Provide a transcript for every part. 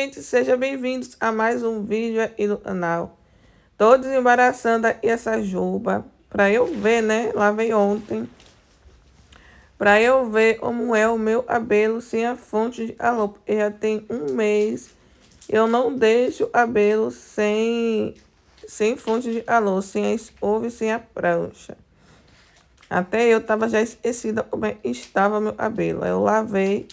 gente, sejam bem-vindos a mais um vídeo aí no canal. Tô desembaraçando aqui essa juba pra eu ver, né? Lavei ontem. Pra eu ver como é o meu cabelo sem a fonte de alô. Porque já tem um mês eu não deixo o cabelo sem fonte de alô, sem a escova e sem a prancha. Até eu tava já esquecida como estava meu cabelo. Aí eu lavei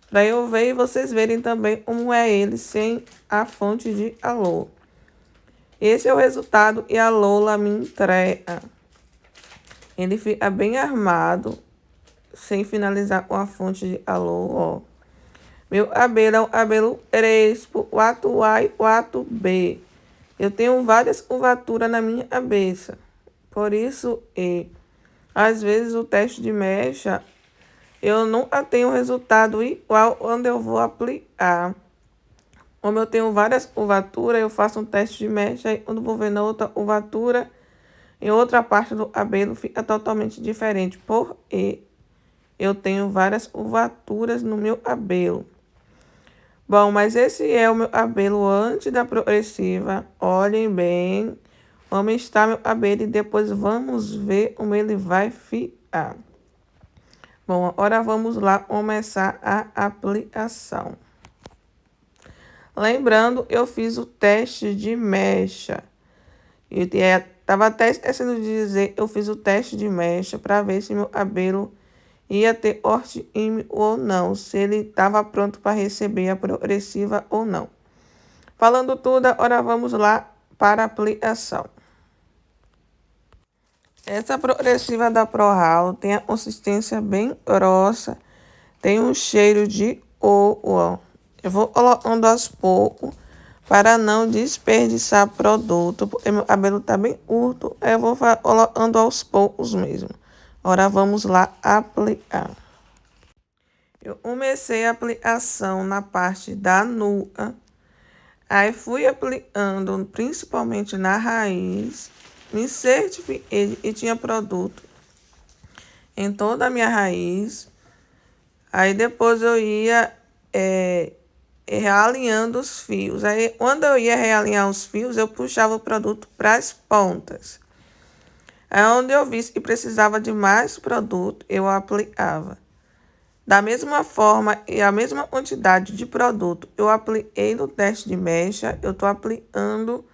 para eu ver e vocês verem também como é ele sem a fonte de alô. Esse é o resultado e a Lola me entrega. Ele fica bem armado, sem finalizar com a fonte de alô, ó. Meu cabelo é um cabelo crespo, 4A e 4B. Eu tenho várias curvaturas na minha cabeça. Por isso, às vezes o teste de mecha, eu nunca tenho resultado igual quando eu vou aplicar. Como eu tenho várias curvaturas, eu faço um teste de mecha e quando vou ver na outra curvatura, em outra parte do cabelo fica totalmente diferente. Porque eu tenho várias curvaturas no meu cabelo. Bom, mas esse é o meu cabelo antes da progressiva. Olhem bem como está meu cabelo e depois vamos ver como ele vai ficar. Bom, agora vamos lá começar a aplicação. Lembrando, eu fiz o teste de mecha. Eu tava até esquecendo de dizer, eu fiz o teste de mecha para ver se meu cabelo ia ter corte ou não, se ele estava pronto para receber a progressiva ou não. Falando tudo, agora vamos lá para a aplicação. Essa progressiva da ProHalo tem a consistência bem grossa, tem um cheiro de ouro, ó. Eu vou colocando aos poucos para não desperdiçar produto, porque meu cabelo tá bem curto, eu vou colocando aos poucos mesmo. Agora vamos lá aplicar. Eu comecei a aplicação na parte da nuca, aí fui aplicando principalmente na raiz. Me certifiquei e tinha produto em toda a minha raiz. Aí depois eu ia realinhando os fios. Aí quando eu ia realinhar os fios, eu puxava o produto para as pontas. Aí onde eu vi que precisava de mais produto, eu aplicava. Da mesma forma e a mesma quantidade de produto eu apliquei no teste de mecha, eu tô aplicando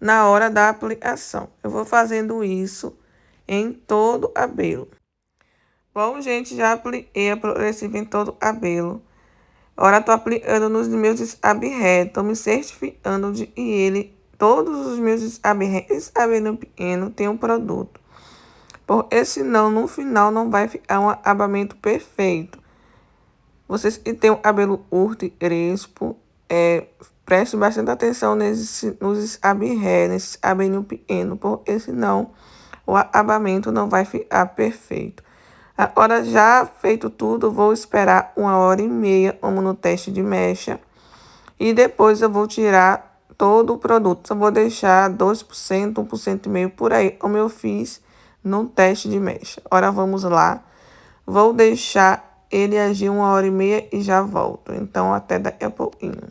na hora da aplicação. Eu vou fazendo isso em todo o cabelo. Bom, gente, já apliquei a progressiva em todo o cabelo. Agora tô aplicando nos meus scrub reto, tô me certificando de que todos os meus scrub retos, cabelo pequeno, tem um produto. Porque senão, no final, não vai ficar um acabamento perfeito. Vocês que têm o cabelo curto e crespo, prestem bastante atenção nos ab-hair, nesses cabelinhos pequenos, porque senão o acabamento não vai ficar perfeito. Agora, já feito tudo, vou esperar 1h30, como no teste de mecha. E depois eu vou tirar todo o produto. Só vou deixar 2%, 1,5% por aí, como eu fiz no teste de mecha. Agora vamos lá. Vou deixar ele agir 1h30 e já volto. Então, até daqui a pouquinho.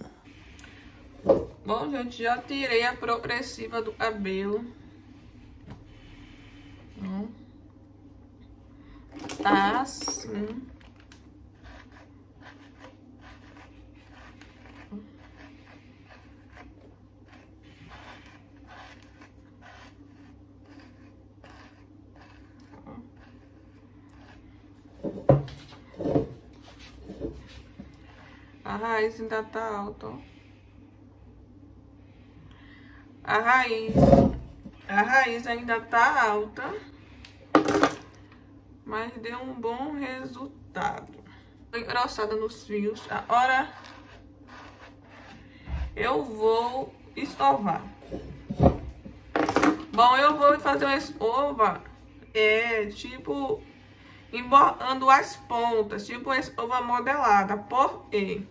Bom, gente, já tirei a progressiva do cabelo. Tá assim. A raiz ainda tá alta, ó. A raiz ainda tá alta, mas deu um bom resultado. Engrossada nos fios. Agora eu vou escovar. Bom, eu vou fazer uma escova, tipo, embolando as pontas, tipo uma escova modelada. Por quê?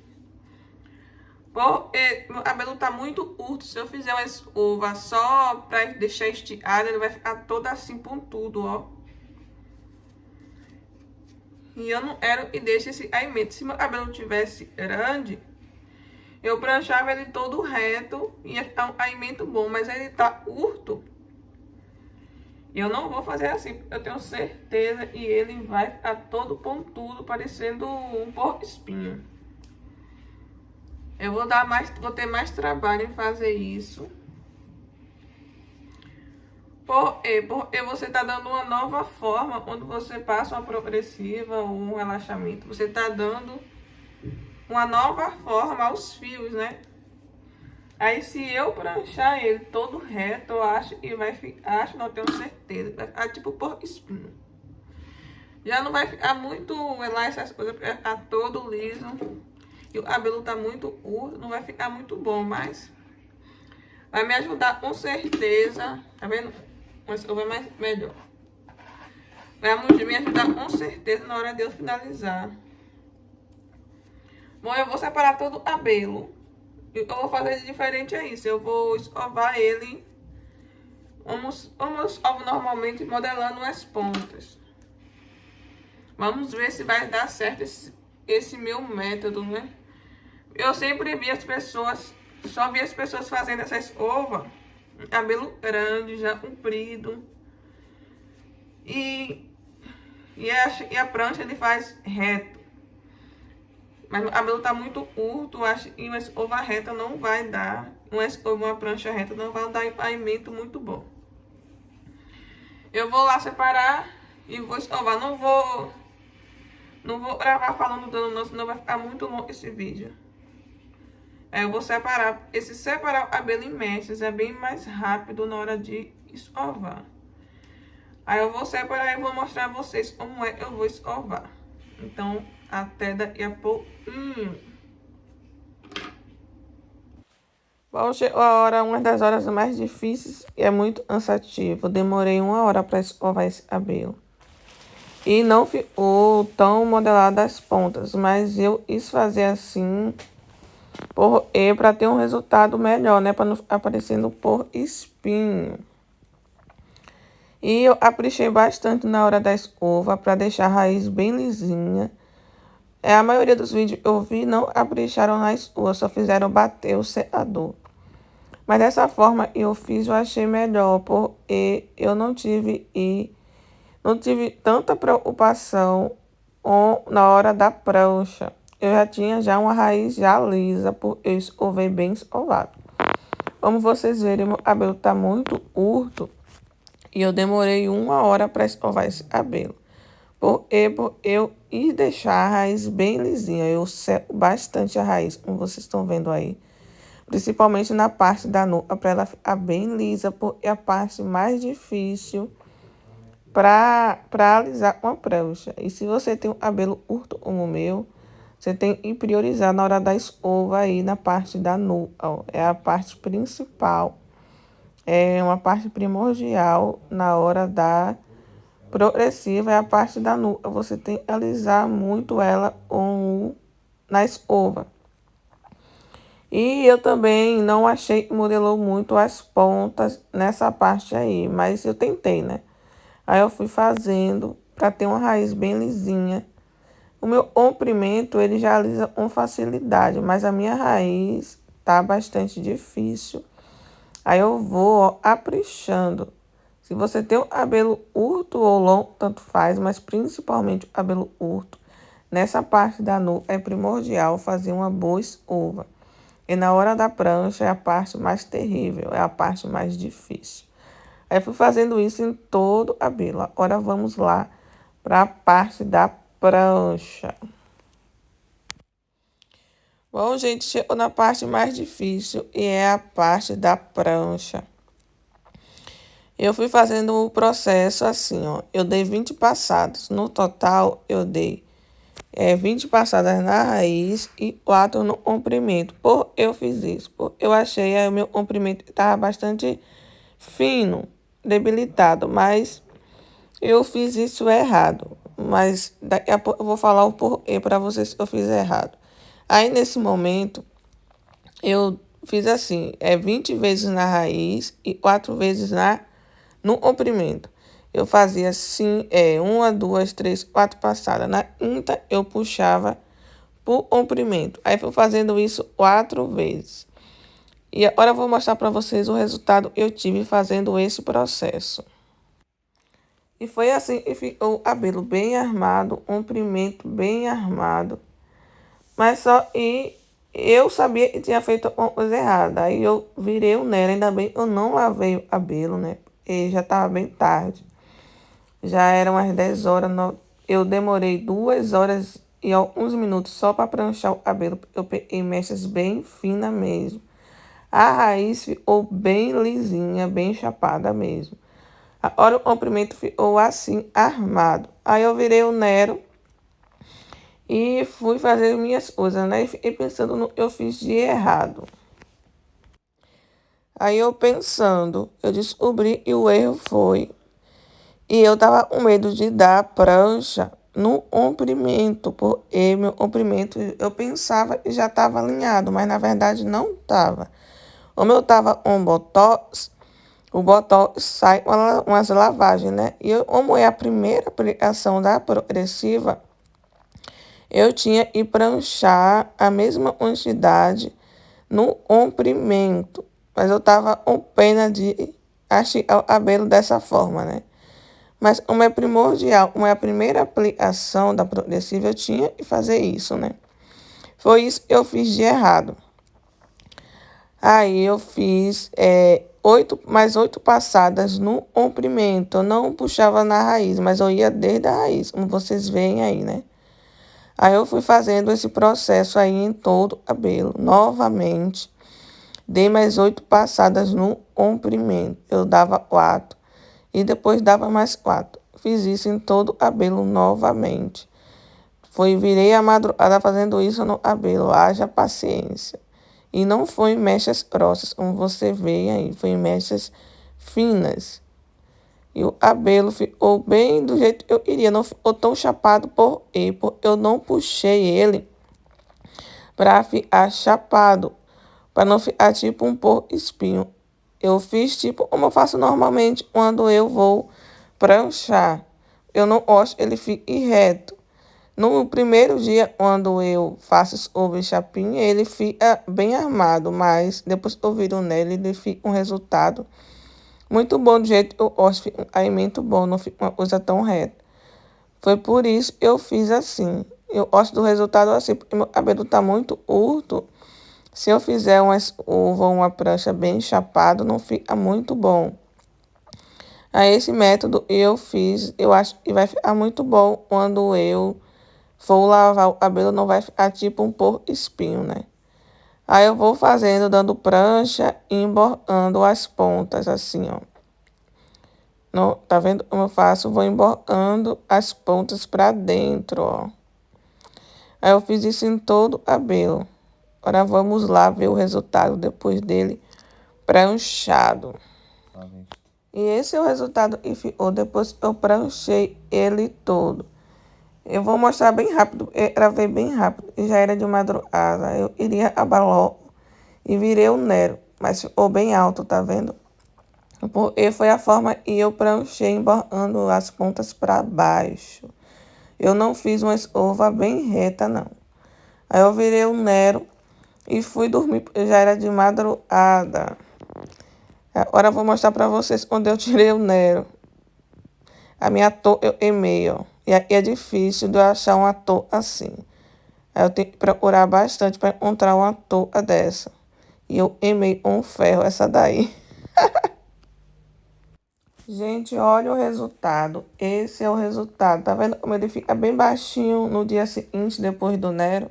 Porque meu cabelo tá muito curto. Se eu fizer uma escova só pra deixar esticado, ele vai ficar todo assim pontudo, ó. E eu não quero que deixe esse caimento. Se meu cabelo tivesse grande, Eu pranchava ele todo reto e ia ficar um caimento bom, mas ele tá curto. E eu não vou fazer assim, eu tenho certeza, e ele vai ficar todo pontudo, parecendo um porco-espinho. Eu vou ter mais trabalho em fazer isso. Porque você tá dando uma nova forma quando você passa uma progressiva ou um relaxamento. Você tá dando uma nova forma aos fios, né? Aí se eu pranchar ele todo reto, eu acho que vai ficar, acho, não tenho certeza, vai ficar tipo porco-espinho. Já não vai ficar muito elástico, essas coisas, vai ficar todo liso. E o cabelo tá muito curto, não vai ficar muito bom, mas vai me ajudar com certeza, tá vendo? Mas eu vou mais melhor. Vai me ajudar com certeza na hora de eu finalizar. Bom, eu vou separar todo o cabelo. Eu vou fazer de diferente a isso. Eu vou escovar ele como eu escovo normalmente, modelando as pontas. Vamos ver se vai dar certo esse meu método, né? Eu sempre vi as pessoas, só vi as pessoas fazendo essa escova, cabelo grande, já comprido. E a prancha ele faz reto. Mas o cabelo tá muito curto, acho que uma escova reta não vai dar. Uma prancha reta não vai dar caimento muito bom. Eu vou lá separar e vou escovar. Não vou gravar falando dano não, senão vai ficar muito longo esse vídeo. Aí eu vou separar. Separar o cabelo em mechas é bem mais rápido na hora de escovar. Aí eu vou separar e vou mostrar a vocês como é que eu vou escovar. Então, até daqui a pouquinho. Bom, chegou a hora, uma das horas mais difíceis e é muito cansativo. Demorei 1 hora para escovar esse cabelo. E não ficou tão modelado as pontas, mas eu quis fazer assim para ter um resultado melhor, né? Para não ficar aparecendo por espinho. E eu caprichei bastante na hora da escova para deixar a raiz bem lisinha. A maioria dos vídeos que eu vi não capricharam na escova, só fizeram bater o secador. Mas dessa forma eu fiz, eu achei melhor, porque eu não tive tanta preocupação na hora da prancha. Eu já tinha uma raiz já lisa, porque eu escovei bem escovado. Como vocês verem, meu cabelo tá muito curto. E eu demorei 1 hora para escovar esse cabelo. Porque eu ia deixar a raiz bem lisinha. Eu seco bastante a raiz, como vocês estão vendo aí. Principalmente na parte da nuca, para ela ficar bem lisa. Porque é a parte mais difícil para alisar uma prancha. E se você tem um cabelo curto como o meu, você tem que priorizar na hora da escova aí na parte da nuca. Ó. É a parte principal. É uma parte primordial na hora da progressiva, é a parte da nuca. Você tem que alisar muito ela na escova. E eu também não achei que modelou muito as pontas nessa parte aí, mas eu tentei, né? Aí eu fui fazendo para ter uma raiz bem lisinha. O meu comprimento, ele já alisa com facilidade, mas a minha raiz tá bastante difícil. Aí eu vou caprichando. Se você tem o cabelo curto ou longo, tanto faz, mas principalmente o cabelo curto. Nessa parte da nuca é primordial fazer uma boa escova. E na hora da prancha é a parte mais terrível, é a parte mais difícil. Aí fui fazendo isso em todo o cabelo. Agora vamos lá para a parte da prancha. Bom, gente, chegou na parte mais difícil e é a parte da prancha. Eu fui fazendo o processo assim, ó. Eu dei 20 passadas. No total, eu dei 20 passadas na raiz e 4 no comprimento. Eu fiz isso? Eu achei que o meu comprimento estava bastante fino, debilitado, mas eu fiz isso errado. Mas daqui a pouco eu vou falar o porquê para vocês que eu fiz errado. Aí, nesse momento, eu fiz assim, 20 vezes na raiz e 4 vezes no comprimento. Eu fazia assim, 1, 2, 3, 4 passadas. Na quinta, eu puxava por comprimento. Aí fui fazendo isso 4 vezes. E agora eu vou mostrar para vocês o resultado que eu tive fazendo esse processo. E foi assim que ficou o cabelo bem armado, comprimento bem armado. Mas só e eu sabia que tinha feito uma coisa errada. Aí eu virei o Nero, ainda bem que eu não lavei o cabelo, né? E já estava bem tarde. Já eram as 10 horas. Eu demorei 2 horas e alguns minutos só para pranchar o cabelo. Eu peguei mechas bem finas mesmo. A raiz ficou bem lisinha, bem chapada mesmo. Agora o comprimento ficou assim, armado. Aí eu virei o Nero e fui fazer minhas coisas, né? E fiquei pensando no que eu fiz de errado. Aí eu pensando, eu descobri que o erro foi. E eu tava com medo de dar prancha no comprimento, porque meu comprimento eu pensava que já estava alinhado, mas na verdade não estava. Como eu tava com botox, o botox sai com umas lavagens, né? E como é a primeira aplicação da progressiva, eu tinha que pranchar a mesma quantidade no comprimento. Mas eu tava com pena de achicar o cabelo dessa forma, né? Mas como é primordial, como é a primeira aplicação da progressiva, eu tinha que fazer isso, né? Foi isso que eu fiz de errado. Aí eu fiz mais 8 passadas no comprimento. Eu não puxava na raiz, mas eu ia desde a raiz, como vocês veem aí, né? Aí eu fui fazendo esse processo aí em todo o cabelo. Novamente, dei mais 8 passadas no comprimento. Eu dava 4 e depois dava mais 4. Fiz isso em todo o cabelo novamente. Virei a madrugada fazendo isso no cabelo. Haja paciência. E não foi em mechas grossas, como você vê aí. Foi em mechas finas. E o cabelo ficou bem do jeito que eu queria. Não ficou tão chapado porque eu não puxei ele para ficar chapado. Para não ficar tipo um porco espinho. Eu fiz tipo como eu faço normalmente quando eu vou pranchar. Eu não gosto que ele fique reto. No primeiro dia, quando eu faço sobre chapinha, ele fica bem armado, mas depois que eu viro nele, ele fica um resultado muito bom, do jeito que eu gosto, fica um alimento bom, não fica uma coisa tão reta. Foi por isso que eu fiz assim. Eu gosto do resultado assim, porque meu cabelo tá muito curto. Se eu fizer uma escova ou uma prancha bem chapado, não fica muito bom. Aí esse método eu fiz, eu acho que vai ficar muito bom quando eu for lavar o cabelo, não vai ficar tipo um porco espinho, né? Aí eu vou fazendo, dando prancha e emborcando as pontas, assim, ó. No, tá vendo como eu faço? Vou emborcando as pontas pra dentro, ó. Aí eu fiz isso em todo o cabelo. Agora vamos lá ver o resultado depois dele pranchado. E esse é o resultado que ficou depois que eu pranchei ele todo. Eu vou mostrar bem rápido, eu gravei bem rápido, e já era de madrugada. Eu iria acabar logo e virei o Nero, mas ficou bem alto, tá vendo? E foi a forma que eu pranchei, emborrando as pontas para baixo. Eu não fiz uma escova bem reta, não. Aí eu virei o Nero e fui dormir, porque já era de madrugada. Agora eu vou mostrar para vocês quando eu tirei o Nero. A minha touca eu queimei, ó. E aqui é difícil de eu achar uma touca assim. Aí eu tenho que procurar bastante para encontrar uma touca dessa. E eu queimei um ferro essa daí. Gente, olha o resultado. Esse é o resultado. Tá vendo como ele fica bem baixinho no dia seguinte, depois do Nero?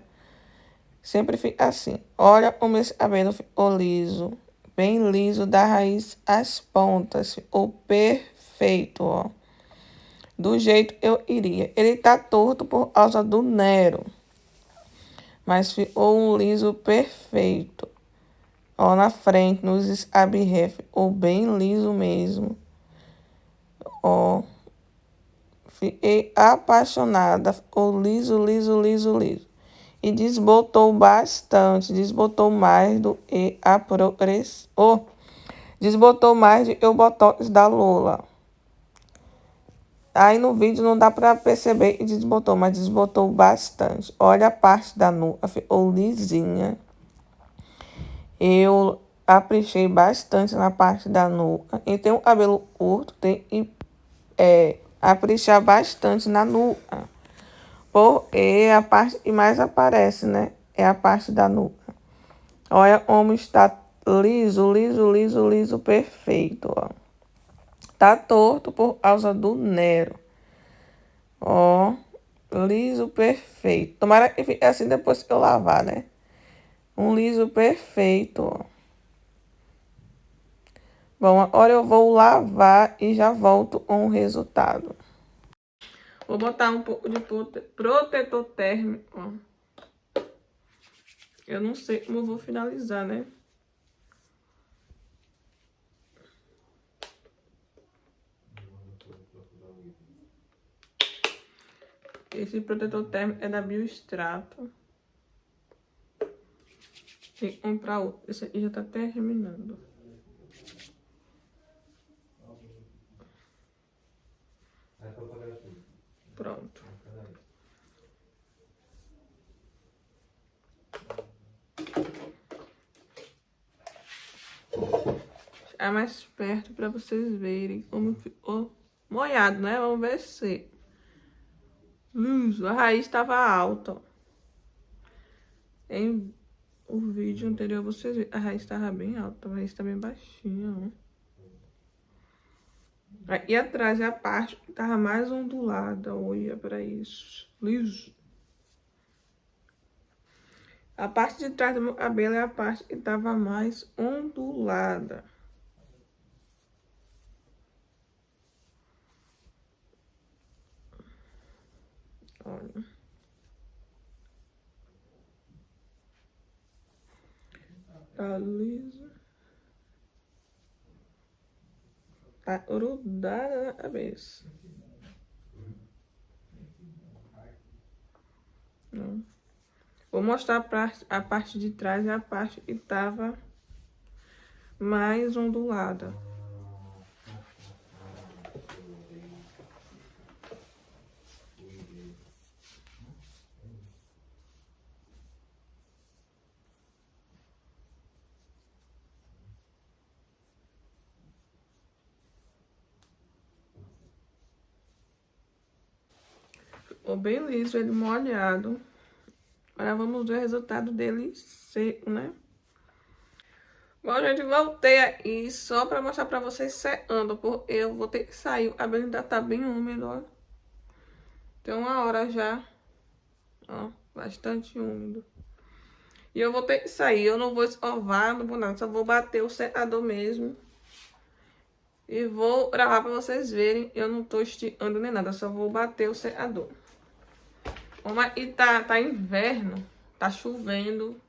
Sempre fica assim. Olha como esse cabelo ficou liso. Bem liso da raiz às pontas. Ficou perfeito, ó. Do jeito que eu iria. Ele tá torto por causa do Nero. Mas ficou um liso perfeito. Ó, na frente, nos scab-hair, ficou bem liso mesmo. Ó, fiquei apaixonada. Ficou liso, liso, liso, liso. E desbotou bastante. Desbotou mais do que a progressiva. Desbotou mais do que o botox da Lola. Aí no vídeo não dá pra perceber e desbotou, mas desbotou bastante. Olha a parte da nuca, ficou lisinha. Eu apliquei bastante na parte da nuca. E tem um cabelo curto, tem que aplicar bastante na nuca. Porque a parte que mais aparece, né? É a parte da nuca. Olha como está liso, liso, liso, liso, perfeito, ó. Tá torto por causa do Nero. Ó, liso, perfeito. Tomara que fique assim depois que eu lavar, né? Um liso perfeito, ó. Bom, agora eu vou lavar e já volto com o resultado. Vou botar um pouco de protetor térmico, ó. Eu não sei como eu vou finalizar, né? Esse protetor térmico é da Biostrato. Tem que comprar outro. Esse aqui já tá terminando. Pronto. É mais perto para vocês verem como ficou molhado, né? Vamos ver se a raiz estava alta. Ó. Em o vídeo anterior vocês viram, a raiz estava bem alta, a raiz está bem baixinha, ó. Aí atrás é a parte que estava mais ondulada, olha para isso, liso. A parte de trás do meu cabelo é a parte que estava mais ondulada. Olha. Tá liso. Tá grudada na cabeça. Não. Vou mostrar a parte de trás e a parte que tava mais ondulada. Ficou bem liso, ele molhado. Agora vamos ver o resultado dele seco, né? Bom, gente, voltei aqui só pra mostrar pra vocês secando, porque eu vou ter que sair. O cabelo ainda tá bem úmido, ó. Tem 1 hora já, ó, bastante úmido. E eu vou ter que sair, eu não vou escovar, não vou nada, só vou bater o secador mesmo. E vou gravar pra vocês verem, eu não tô esticando nem nada, só vou bater o secador. Como aqui tá inverno, tá chovendo.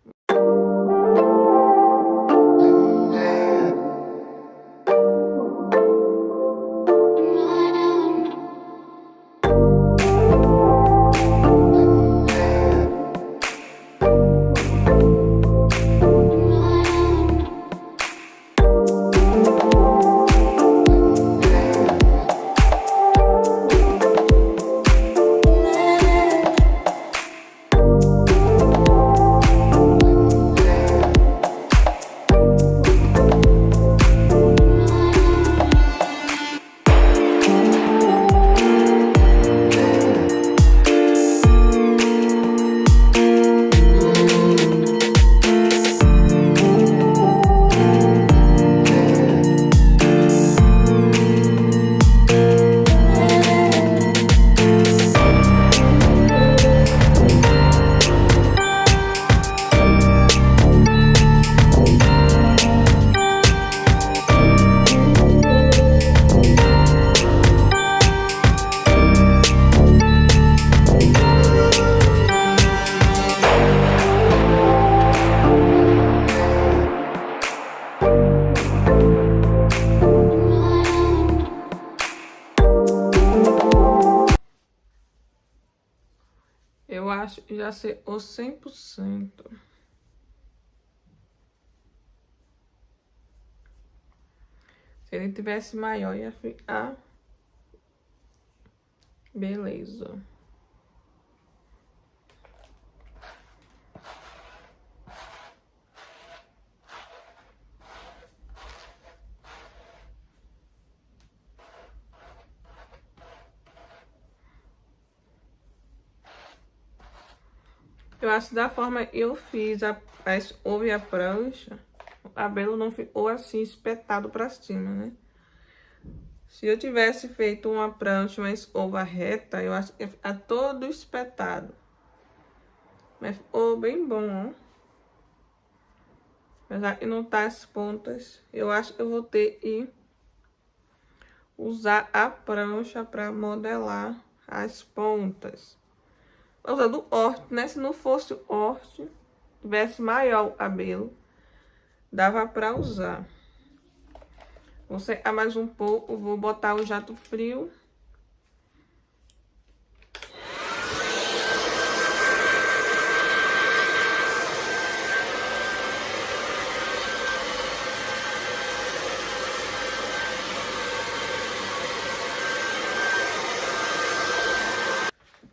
Eu acho que já secou 100%. Se ele tivesse maior, ia ficar Beleza. Eu acho que da forma que eu fiz a escova e a prancha, o cabelo não ficou assim espetado pra cima, né? Se eu tivesse feito uma prancha, uma escova reta, eu acho que ia ficar todo espetado. Mas ficou bem bom, ó. Apesar de não tá as pontas, eu acho que eu vou ter que usar a prancha pra modelar as pontas. Usando o corte, né? Se não fosse o corte, tivesse maior o cabelo, dava pra usar. Vou secar mais um pouco, vou botar o jato frio.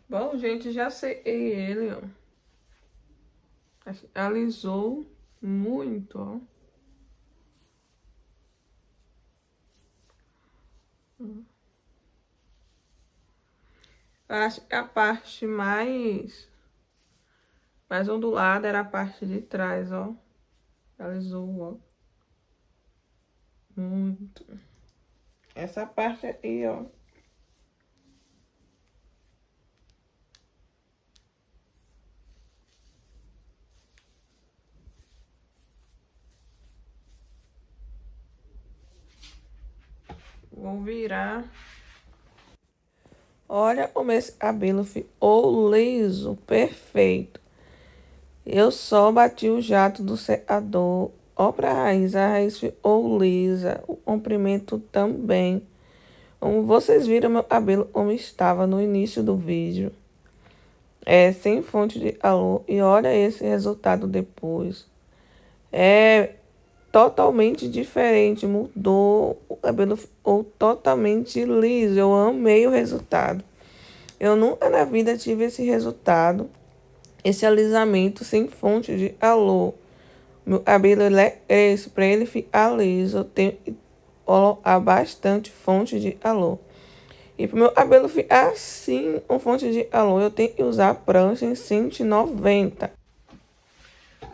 Bom, gente, já sequei ele, ó. Alisou muito, ó. Acho que a parte mais ondulada era a parte de trás, ó. Alisou, ó. Muito. Essa parte aí, ó. Vou virar. Olha como esse cabelo ficou liso, perfeito. Eu só bati o jato do secador. Ó pra raiz, a raiz ficou lisa, o comprimento também. Como vocês viram meu cabelo como estava no início do vídeo. É sem fonte de calor. E olha esse resultado depois. É totalmente diferente, mudou, o cabelo ficou totalmente liso. Eu amei o resultado. Eu nunca na vida tive esse resultado, esse alisamento sem fonte de calor. Meu cabelo ele é esse, para ele ficar liso, eu tenho que colocar bastante fonte de calor. E para o meu cabelo ficar assim, com fonte de calor, eu tenho que usar a prancha em 190.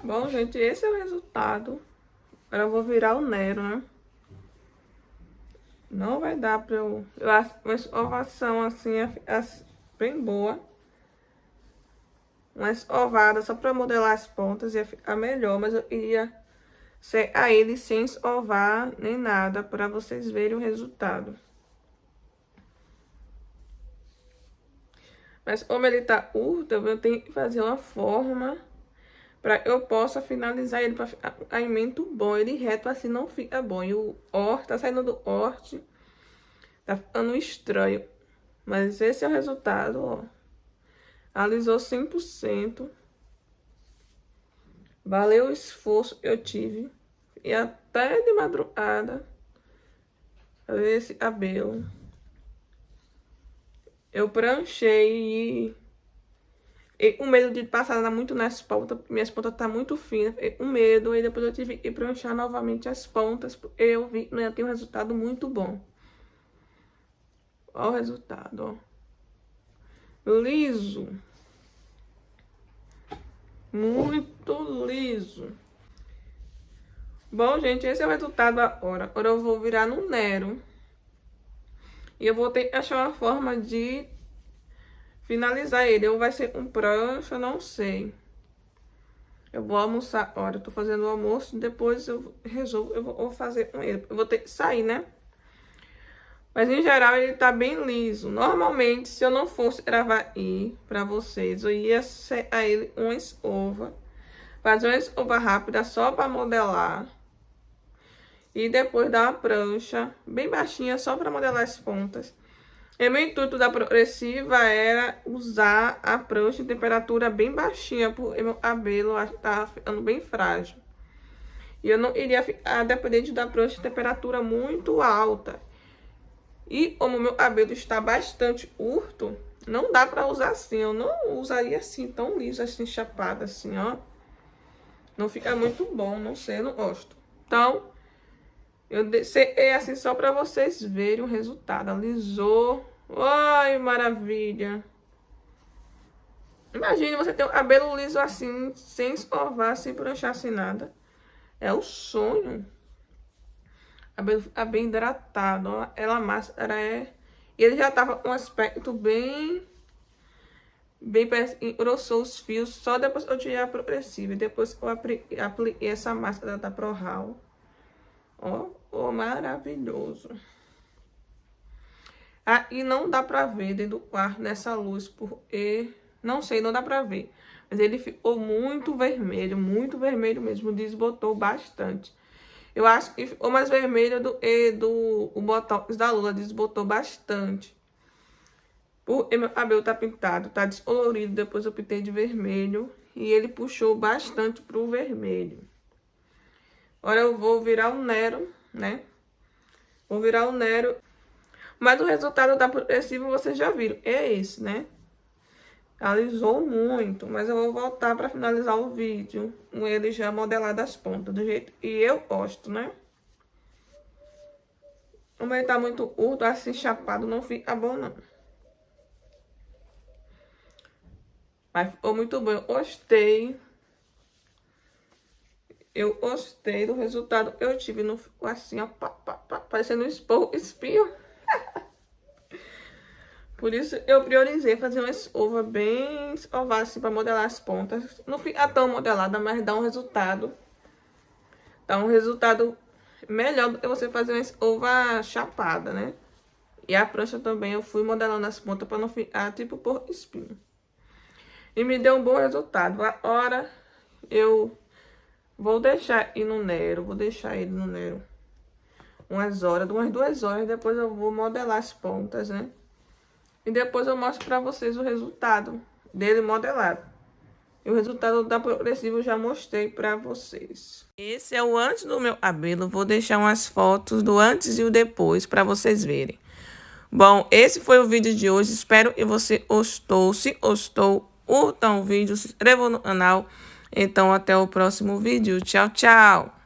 Bom, gente, esse é o resultado. Agora eu vou virar o Nero, né? Não vai dar pra eu acho uma escovação assim é bem boa. Uma escovada só pra modelar as pontas ia ficar melhor. Mas eu iria secar ele sem escovar nem nada pra vocês verem o resultado. Mas como ele tá curto, eu tenho que fazer uma forma pra eu possa finalizar ele pra ficar um caimento bom. Ele reto assim não fica bom. E o corte, tá saindo do corte, tá ficando estranho. Mas esse é o resultado, ó. Alisou 100%. Valeu o esforço que eu tive. E até de madrugada fazer esse cabelo. Eu pranchei e com medo de passar muito nas pontas, porque minhas pontas tá muito finas. Fiquei com medo, e depois eu tive que pranchar novamente as pontas, porque eu vi que não ia ter um resultado muito bom. Olha o resultado, ó. Liso. Muito liso. Bom, gente, esse é o resultado agora. Agora eu vou virar no Nero. E eu vou ter que achar uma forma de finalizar ele. Ou vai ser com prancha, não sei. Eu vou almoçar agora. Eu tô fazendo o almoço. Depois eu resolvo. Eu vou fazer com ele. Eu vou ter que sair, né? Mas em geral ele tá bem liso. Normalmente, se eu não fosse gravar aí pra vocês, eu ia secar ele com uma escova. Fazer uma escova rápida só pra modelar. E depois dar uma prancha bem baixinha só pra modelar as pontas. E meu intuito da progressiva era usar a prancha em temperatura bem baixinha, porque meu cabelo tava ficando bem frágil. E eu não iria ficar dependente da prancha em temperatura muito alta. E como meu cabelo está bastante curto, não dá pra usar assim. Eu não usaria assim, tão liso, assim, chapado, assim, ó. Não fica muito bom, não sei, eu não gosto. Então, eu deixei assim só pra vocês verem o resultado. Alisou. Ai, maravilha. Imagine você ter um cabelo liso assim, sem escovar, sem pranchar, sem nada. É o sonho. O cabelo fica bem hidratado, ó. Ela, a máscara é... E ele já tava com um aspecto bem engrossou os fios. Só depois eu tirei a progressiva. Depois eu apliquei essa máscara da ProHaul. Ó, maravilhoso. Ah, e não dá pra ver dentro do quarto nessa luz, porque... Não sei, não dá pra ver. Mas ele ficou muito vermelho mesmo. Desbotou bastante. Eu acho que ficou mais vermelho o Botox da Lula. Desbotou bastante. Porque meu cabelo tá pintado, tá descolorido. Depois eu pintei de vermelho. E ele puxou bastante pro vermelho. Agora eu vou virar o Nero, né? Vou virar o Nero. Mas o resultado da progressiva vocês já viram. É esse, né? Alisou muito, mas eu vou voltar para finalizar o vídeo com ele já modelado as pontas, do jeito que eu gosto, né? Como ele tá muito curto, assim, chapado, não fica bom, não. Mas ficou muito bom, eu gostei. Eu gostei do resultado que eu tive, não ficou assim, ó, parecendo um espinho. Por isso eu priorizei fazer uma escova bem escovada assim para modelar as pontas. Não fica tão modelada, mas dá um resultado. Dá um resultado melhor do que você fazer uma escova chapada, né? E a prancha também eu fui modelando as pontas para não ficar tipo por espinho. E me deu um bom resultado. Agora eu vou deixar ir no Nero, umas 2 horas, depois eu vou modelar as pontas, né? E depois eu mostro pra vocês o resultado dele modelado. E o resultado da progressiva eu já mostrei pra vocês. Esse é o antes do meu cabelo. Vou deixar umas fotos do antes e o depois pra vocês verem. Bom, esse foi o vídeo de hoje. Espero que você gostou. Se gostou, curtam o vídeo, se inscrevam no canal. Então, até o próximo vídeo. Tchau, tchau!